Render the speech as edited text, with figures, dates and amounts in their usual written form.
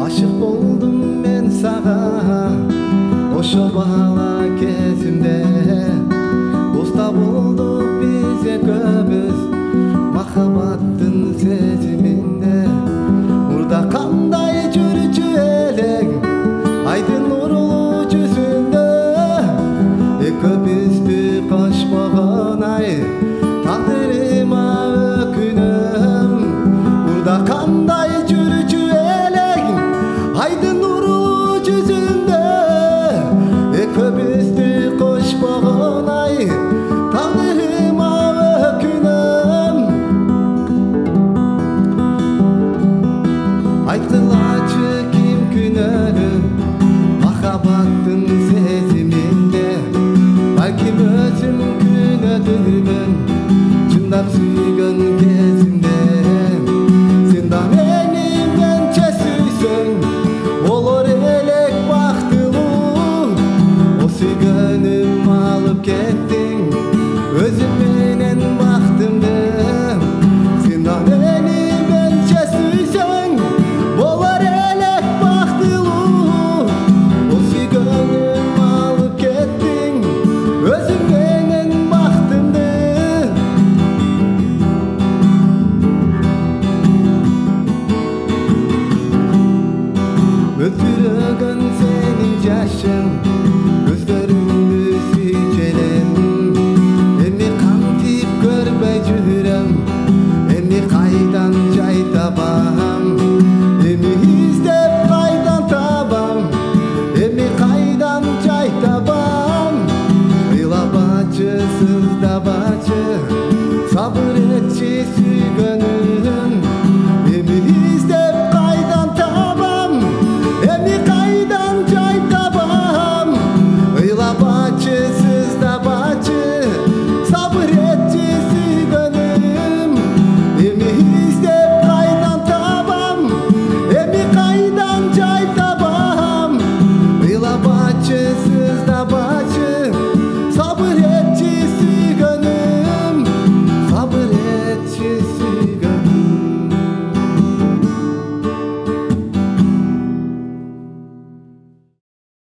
Aşık oldum ben sana oşo bala kezimde. Dosta bulduk biz ekimiz mahabbаттın seziminde. Burada kanday жүрчү элең айдын нурлуу жүзүндө. Экибизди кошпогон ай тагдырыма өкүнөм. Burada kanday жүрчү элең айдын нурлуу жүзүндө. Экибизди кошпогон ай тагдырыма өкүнөм. Aytылачы ким күнөөлүү махаббаттын сезиминде. Балким өзүм күнөөдүрмүн чындап сүйгөн кезимде. Сен да мени менче сүйсөң болор элек бактылуу. О сүйгөнүм алып кеттиң өзүң менен бактымды. Сен да мени менче сүйсөң болор элек бактылуу. О сүйгөнүм алып кеттиң өзүң менен бактымды. Өлтүргөн сени жашың